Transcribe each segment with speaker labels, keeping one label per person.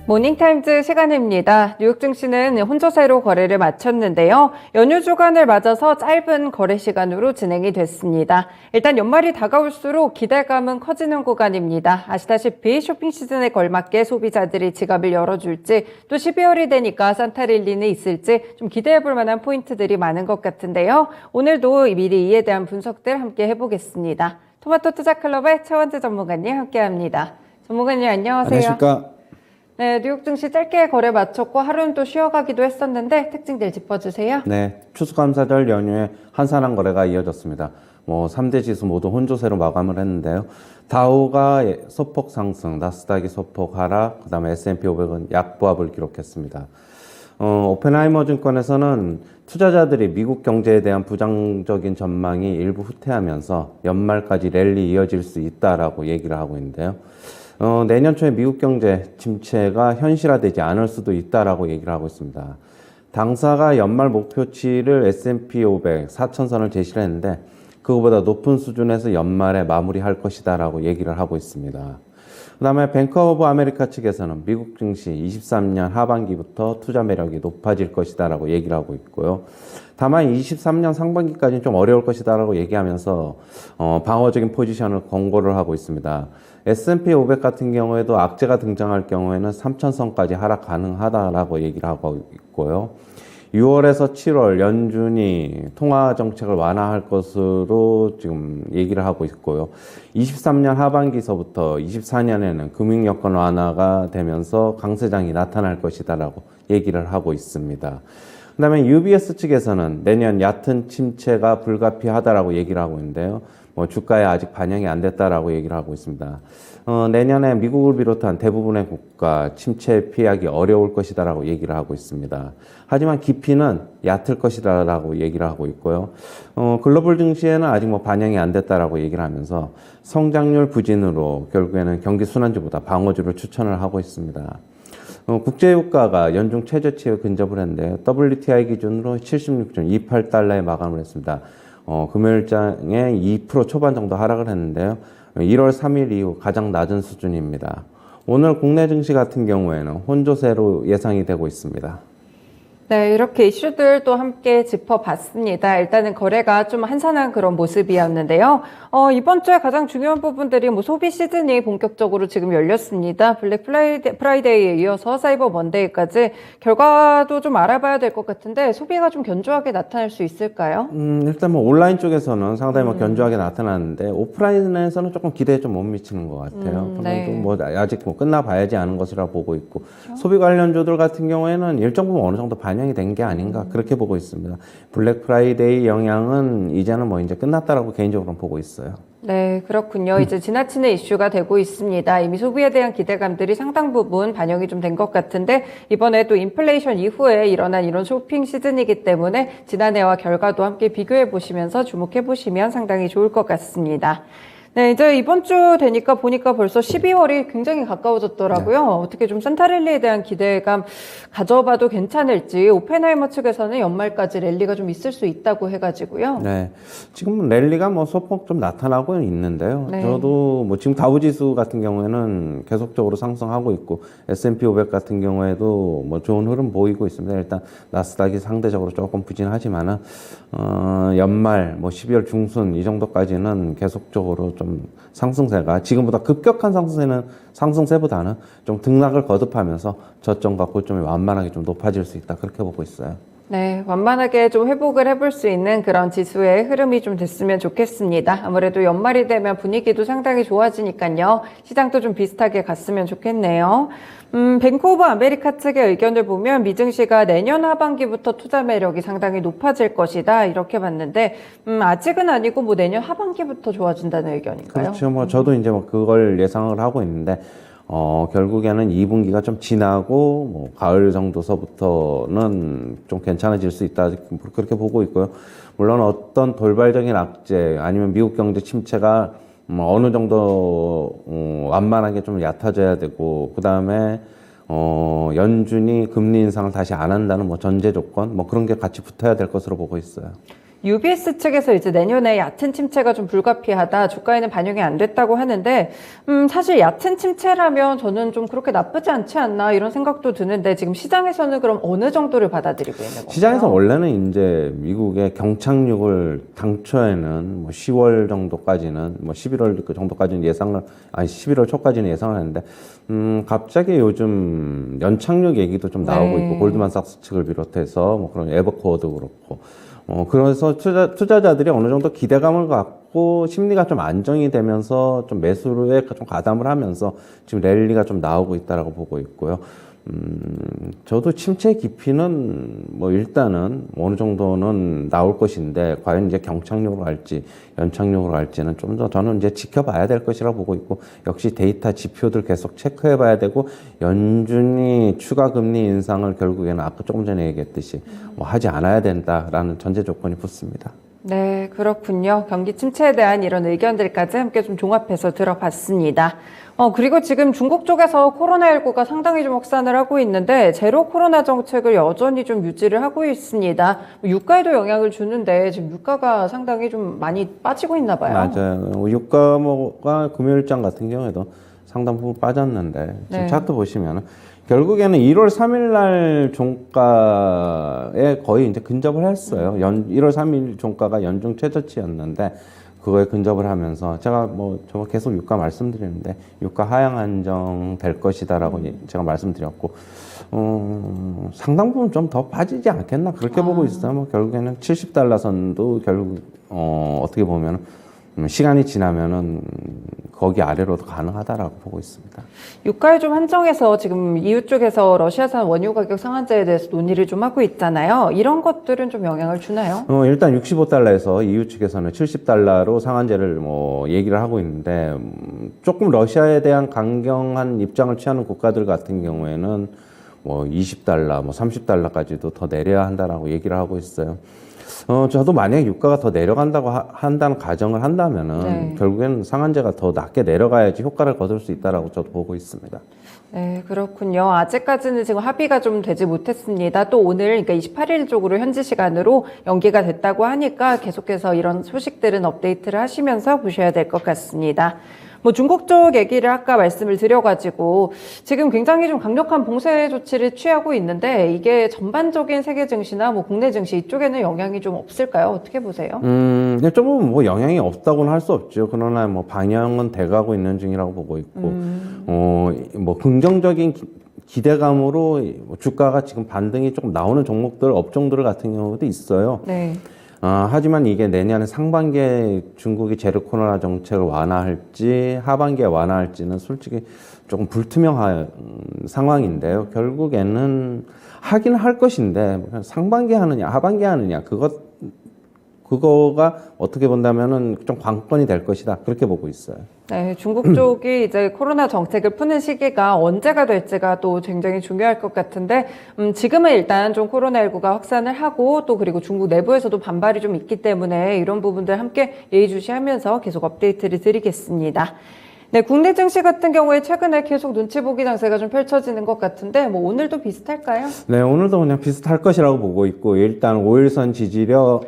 Speaker 1: 모닝타임즈 시간입니다. 뉴욕 증시는 혼조세로 거래를 마쳤는데요. 연휴 주간을 맞아서 짧은 거래 시간으로 진행이 됐습니다. 일단 연말이 다가올수록 기대감은 커지는 구간입니다. 아시다시피 쇼핑 시즌에 걸맞게 소비자들이 지갑을 열어줄지, 또 12월이 되니까 산타릴리는 있을지 좀 기대해볼 만한 포인트들이 많은 것 같은데요. 오늘도 미리 이에 대한 분석들 함께 해보겠습니다. 토마토 투자클럽의 최원재 전문가님 함께합니다. 전문가님 안녕하세요.
Speaker 2: 안녕하십니까.
Speaker 1: 네, 뉴욕 증시 짧게 거래 마쳤고 하루는 또 쉬어가기도 했었는데 특징들 짚어주세요.
Speaker 2: 네, 추수감사절 연휴에 한산한 거래가 이어졌습니다. 3대 지수 모두 혼조세로 마감을 했는데요. 다우가 소폭 상승, 나스닥이 소폭 하락, 그 다음에 S&P 500은 약보합을 기록했습니다. 오펜하이머 증권에서는 투자자들이 미국 경제에 대한 부정적인 전망이 일부 후퇴하면서 연말까지 랠리 이어질 수 있다라고 얘기를 하고 있는데요. 내년 초에 미국 경제 침체가 현실화되지 않을 수도 있다라고 얘기를 하고 있습니다. 당사가 연말 목표치를 S&P 500 4,000선을 제시를 했는데 그거보다 높은 수준에서 연말에 마무리할 것이다라고 얘기를 하고 있습니다. 그 다음에 뱅크 오브 아메리카 측에서는 미국 증시 23년 하반기부터 투자 매력이 높아질 것이다라고 얘기를 하고 있고요. 다만 23년 상반기까지는 좀 어려울 것이다라고 얘기하면서 방어적인 포지션을 권고를 하고 있습니다. S&P 500 같은 경우에도 악재가 등장할 경우에는 3,000선까지 하락 가능하다라고 얘기를 하고 있고요. 6월에서 7월 연준이 통화 정책을 완화할 것으로 지금 얘기를 하고 있고요. 23년 하반기서부터 24년에는 금융 여건 완화가 되면서 강세장이 나타날 것이다라고 얘기를 하고 있습니다. 그 다음에 UBS 측에서는 내년 얕은 침체가 불가피하다라고 얘기를 하고 있는데요. 주가에 아직 반영이 안 됐다라고 얘기를 하고 있습니다. 내년에 미국을 비롯한 대부분의 국가 침체 피하기 어려울 것이다라고 얘기를 하고 있습니다. 하지만 깊이는 얕을 것이다라고 얘기를 하고 있고요. 글로벌 증시에는 아직 반영이 안 됐다라고 얘기를 하면서 성장률 부진으로 결국에는 경기 순환주보다 방어주를 추천을 하고 있습니다. 국제유가가 연중 최저치에 근접을 했는데요. WTI 기준으로 76.28달러에 마감을 했습니다. 금요일장에 2% 초반 정도 하락을 했는데요. 1월 3일 이후 가장 낮은 수준입니다. 오늘 국내 증시 같은 경우에는 혼조세로 예상이 되고 있습니다.
Speaker 1: 네, 이렇게 이슈들도 함께 짚어봤습니다. 일단은 거래가 좀 한산한 그런 모습이었는데요. 이번 주에 가장 중요한 부분들이 소비 시즌이 본격적으로 지금 열렸습니다. 블랙 프라이데이에 이어서 사이버 먼데이까지 결과도 좀 알아봐야 될 것 같은데 소비가 좀 견조하게 나타날 수 있을까요?
Speaker 2: 일단 온라인 쪽에서는 상당히 견조하게 나타나는데 오프라인에서는 조금 기대에 좀 못 미치는 것 같아요.
Speaker 1: 네.
Speaker 2: 아직 끝나봐야지 않은 것이라 보고 있고 그렇죠? 소비 관련주들 같은 경우에는 일정 부분 어느 정도 반영이 된 게 아닌가 그렇게 보고 있습니다. 블랙 프라이데이 영향은 이제는 이제 끝났다라고 개인적으로는 보고 있어요.
Speaker 1: 네, 그렇군요. 이제 지나치는 이슈가 되고 있습니다. 이미 소비에 대한 기대감들이 상당 부분 반영이 좀 된 것 같은데 이번에 또 인플레이션 이후에 일어난 이런 쇼핑 시즌이기 때문에 지난해와 결과도 함께 비교해 보시면서 주목해 보시면 상당히 좋을 것 같습니다. 네, 이제 이번 주 되니까 보니까 벌써 12월이 굉장히 가까워졌더라고요. 네. 어떻게 좀 산타랠리에 대한 기대감 가져봐도 괜찮을지 오펜하이머 측에서는 연말까지 랠리가 좀 있을 수 있다고 해가지고요.
Speaker 2: 네, 지금 랠리가 소폭 좀 나타나고 있는데요.
Speaker 1: 네.
Speaker 2: 저도 지금 다우지수 같은 경우에는 계속적으로 상승하고 있고 S&P 500 같은 경우에도 좋은 흐름 보이고 있습니다. 일단 나스닥이 상대적으로 조금 부진하지만은 연말 12월 중순 이 정도까지는 계속적으로 좀 상승세가 지금보다 급격한 상승세보다는 좀 등락을 거듭하면서 저점과 고점이 완만하게 좀 높아질 수 있다 그렇게 보고 있어요.
Speaker 1: 네, 완만하게 좀 회복을 해볼 수 있는 그런 지수의 흐름이 좀 됐으면 좋겠습니다. 아무래도 연말이 되면 분위기도 상당히 좋아지니까요. 시장도 좀 비슷하게 갔으면 좋겠네요. 뱅크 오브 아메리카 측의 의견을 보면 미증시가 내년 하반기부터 투자 매력이 상당히 높아질 것이다 이렇게 봤는데 아직은 아니고 내년 하반기부터 좋아진다는 의견인가요?
Speaker 2: 그렇죠. 저도 이제 그걸 예상을 하고 있는데 결국에는 2분기가 좀 지나고 가을 정도서부터는 좀 괜찮아질 수 있다 그렇게 보고 있고요. 물론 어떤 돌발적인 악재 아니면 미국 경제 침체가 어느 정도 완만하게 좀 얕아져야 되고 그 다음에 연준이 금리 인상을 다시 안 한다는 전제 조건 그런 게 같이 붙어야 될 것으로 보고 있어요.
Speaker 1: UBS 측에서 이제 내년에 얕은 침체가 좀 불가피하다, 주가에는 반영이 안 됐다고 하는데, 사실 얕은 침체라면 저는 좀 그렇게 나쁘지 않지 않나 이런 생각도 드는데, 지금 시장에서는 그럼 어느 정도를 받아들이고 있는 건가요?
Speaker 2: 시장에서 원래는 이제 미국의 경착륙을 당초에는 뭐 10월 정도까지는, 뭐 11월 그 정도까지는 예상을, 아니 11월 초까지는 예상을 했는데, 갑자기 요즘 연착륙 얘기도 좀 나오고
Speaker 1: 네.
Speaker 2: 있고, 골드만삭스 측을 비롯해서 뭐 그런 에버코어도 그렇고, 그래서 투자자들이 어느 정도 기대감을 갖고 심리가 좀 안정이 되면서 좀 매수에 좀 가담을 하면서 지금 랠리가 좀 나오고 있다라고 보고 있고요. 저도 침체 깊이는 뭐 일단은 어느 정도는 나올 것인데, 과연 이제 경착륙으로 갈지 연착륙으로 갈지는 좀 더 저는 이제 지켜봐야 될 것이라고 보고 있고, 역시 데이터 지표들 계속 체크해 봐야 되고, 연준이 추가 금리 인상을 결국에는 아까 조금 전에 얘기했듯이 뭐 하지 않아야 된다라는 전제 조건이 붙습니다.
Speaker 1: 네, 그렇군요. 경기 침체에 대한 이런 의견들까지 함께 좀 종합해서 들어봤습니다. 그리고 지금 중국 쪽에서 코로나19가 상당히 좀 확산을 하고 있는데, 제로 코로나 정책을 여전히 좀 유지를 하고 있습니다. 유가에도 영향을 주는데, 지금 유가가 상당히 좀 많이 빠지고 있나 봐요.
Speaker 2: 맞아요. 유가가 금요일장 같은 경우에도 상당 부분 빠졌는데, 지금
Speaker 1: 네.
Speaker 2: 차트 보시면은 결국에는 1월 3일 날 종가에 거의 이제 근접을 했어요. 1월 3일 종가가 연중 최저치였는데, 그거에 근접을 하면서 제가 뭐 저 계속 유가 말씀드리는데, 유가 하향 안정 될 것이다라고 제가 말씀드렸고, 상당 부분 좀 더 빠지지 않겠나 그렇게 보고 있어요. 뭐 결국에는 70달러 선도 결국 어떻게 보면 시간이 지나면은 거기 아래로도 가능하다라고 보고 있습니다.
Speaker 1: 유가에 좀 한정해서 지금 EU 쪽에서 러시아산 원유 가격 상한제에 대해서 논의를 좀 하고 있잖아요. 이런 것들은 좀 영향을 주나요?
Speaker 2: 일단 65달러에서 EU 측에서는 70달러로 상한제를 뭐 얘기를 하고 있는데, 조금 러시아에 대한 강경한 입장을 취하는 국가들 같은 경우에는 뭐 20달러, 뭐 30달러까지도 더 내려야 한다라고 얘기를 하고 있어요. 저도 만약에 유가가 더 내려간다고 한다는 가정을 한다면은,
Speaker 1: 네.
Speaker 2: 결국에는 상한제가 더 낮게 내려가야지 효과를 거둘 수 있다라고 저도 보고 있습니다.
Speaker 1: 네, 그렇군요. 아직까지는 지금 합의가 좀 되지 못했습니다. 또 오늘, 그러니까 28일 쪽으로 현지 시간으로 연기가 됐다고 하니까 계속해서 이런 소식들은 업데이트를 하시면서 보셔야 될 것 같습니다. 뭐 중국 쪽 얘기를 아까 말씀을 드려가지고 지금 굉장히 좀 강력한 봉쇄 조치를 취하고 있는데, 이게 전반적인 세계 증시나 뭐 국내 증시 이쪽에는 영향이 좀 없을까요? 어떻게 보세요?
Speaker 2: 조금 뭐 영향이 없다고는 할 수 없죠. 그러나 뭐 방향은 돼가고 있는 중이라고 보고 있고, 뭐 긍정적인 기대감으로 주가가 지금 반등이 조금 나오는 종목들, 업종들 같은 경우도 있어요.
Speaker 1: 네.
Speaker 2: 하지만 이게 내년에 상반기에 중국이 제로 코로나 정책을 완화할지 하반기에 완화할지는 솔직히 조금 불투명한 상황인데요. 결국에는 하긴 할 것인데, 상반기에 하느냐 하반기에 하느냐 그거가 어떻게 본다면은 좀 관건이 될 것이다, 그렇게 보고 있어요.
Speaker 1: 네, 중국 쪽이 이제 코로나 정책을 푸는 시기가 언제가 될지가 또 굉장히 중요할 것 같은데, 지금은 일단 좀 코로나19가 확산을 하고, 또 그리고 중국 내부에서도 반발이 좀 있기 때문에 이런 부분들 함께 예의주시하면서 계속 업데이트를 드리겠습니다. 네, 국내 증시 같은 경우에 최근에 계속 눈치 보기 장세가 좀 펼쳐지는 것 같은데, 뭐 오늘도 비슷할까요?
Speaker 2: 네, 오늘도 그냥 비슷할 것이라고 보고 있고, 일단 5일선 지지력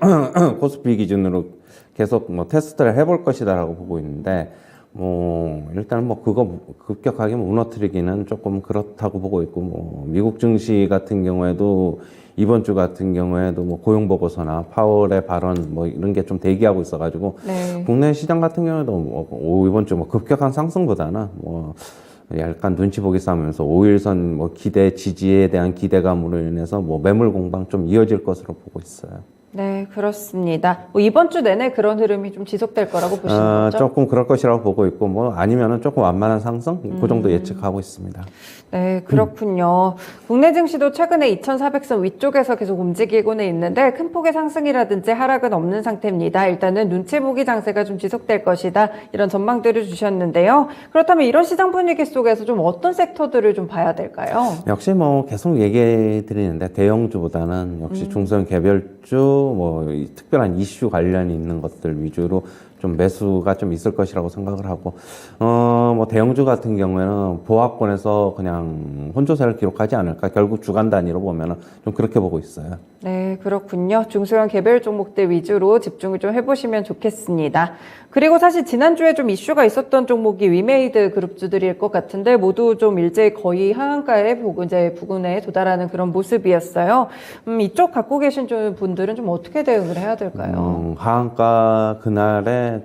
Speaker 2: 코스피 기준으로 계속 뭐 테스트를 해볼 것이다라고 보고 있는데, 뭐 일단 뭐 그거 급격하게 무너뜨리기는 조금 그렇다고 보고 있고, 뭐 미국 증시 같은 경우에도 이번 주 같은 경우에도 뭐 고용 보고서나 파월의 발언 뭐 이런 게 좀 대기하고 있어가지고,
Speaker 1: 네.
Speaker 2: 국내 시장 같은 경우에도 뭐 이번 주 뭐 급격한 상승보다는 뭐 약간 눈치 보기 싸움면서 5일선 뭐 기대 지지에 대한 기대감으로 인해서 뭐 매물 공방 좀 이어질 것으로 보고 있어요.
Speaker 1: 네, 그렇습니다. 뭐 이번 주 내내 그런 흐름이 좀 지속될 거라고 보시는 거죠?
Speaker 2: 조금 그럴 것이라고 보고 있고, 뭐 아니면은 조금 완만한 상승 그 정도 예측하고 있습니다.
Speaker 1: 네, 그렇군요. 국내 증시도 최근에 2,400선 위쪽에서 계속 움직이고는 있는데 큰 폭의 상승이라든지 하락은 없는 상태입니다. 일단은 눈치 보기 장세가 좀 지속될 것이다, 이런 전망들을 주셨는데요. 그렇다면 이런 시장 분위기 속에서 좀 어떤 섹터들을 좀 봐야 될까요?
Speaker 2: 역시 뭐 계속 얘기해 드리는데, 대형주보다는 역시 중소형 개별주, 뭐 특별한 이슈 관련이 있는 것들 위주로 좀 매수가 좀 있을 것이라고 생각을 하고, 뭐 대형주 같은 경우에는 보합권에서 그냥 혼조세를 기록하지 않을까. 결국 주간 단위로 보면은 좀 그렇게 보고 있어요.
Speaker 1: 네, 그렇군요. 중소형 개별 종목들 위주로 집중을 좀 해보시면 좋겠습니다. 그리고 사실 지난주에 좀 이슈가 있었던 종목이 위메이드 그룹주들일 것 같은데 모두 좀 일제히 거의 하한가의 부근에 도달하는 그런 모습이었어요. 이쪽 갖고 계신 분들은 좀 어떻게 대응을 해야 될까요?
Speaker 2: 하한가 그날에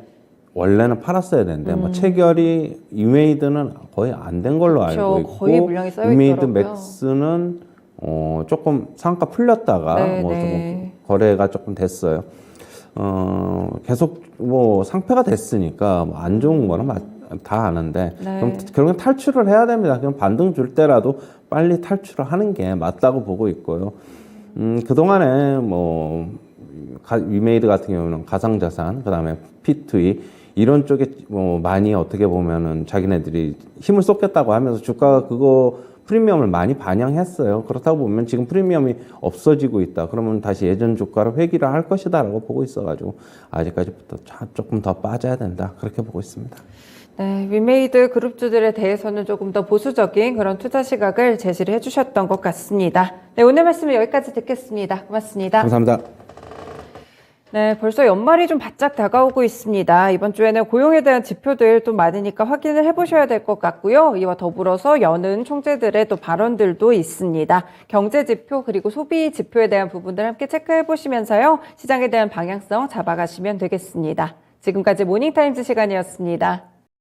Speaker 2: 원래는 팔았어야 되는데 뭐 체결이 위메이드는 거의 안 된 걸로
Speaker 1: 그쵸,
Speaker 2: 알고 있고
Speaker 1: 거의 물량이 쌓여
Speaker 2: 위메이드
Speaker 1: 있더라고요.
Speaker 2: 맥스는 조금 상한가 풀렸다가
Speaker 1: 네,
Speaker 2: 뭐
Speaker 1: 네.
Speaker 2: 조금 거래가 조금 됐어요. 계속 뭐 상패가 됐으니까 뭐안 좋은 거는 다 아는데
Speaker 1: 네.
Speaker 2: 그럼 결국엔 탈출을 해야 됩니다. 그럼 반등 줄 때라도 빨리 탈출을 하는 게 맞다고 보고 있고요. 그동안에 뭐 위메이드 같은 경우는 가상자산, 그다음에 P2E 이런 쪽에 뭐 많이 어떻게 보면은 자기네들이 힘을 쏟겠다고 하면서 주가가 그거 프리미엄을 많이 반영했어요. 그렇다고 보면 지금 프리미엄이 없어지고 있다. 그러면 다시 예전 주가를 회귀를 할 것이다라고 보고 있어가지고 아직까지부터 조금 더 빠져야 된다. 그렇게 보고 있습니다.
Speaker 1: 네, 위메이드 그룹주들에 대해서는 조금 더 보수적인 그런 투자 시각을 제시를 해주셨던 것 같습니다. 네, 오늘 말씀은 여기까지 듣겠습니다. 고맙습니다.
Speaker 2: 감사합니다.
Speaker 1: 네, 벌써 연말이 좀 바짝 다가오고 있습니다. 이번 주에는 고용에 대한 지표들 또 많으니까 확인을 해보셔야 될 것 같고요. 이와 더불어서 여는 총재들의 또 발언들도 있습니다. 경제 지표 그리고 소비 지표에 대한 부분들 함께 체크해 보시면서요. 시장에 대한 방향성 잡아가시면 되겠습니다. 지금까지 모닝타임즈 시간이었습니다.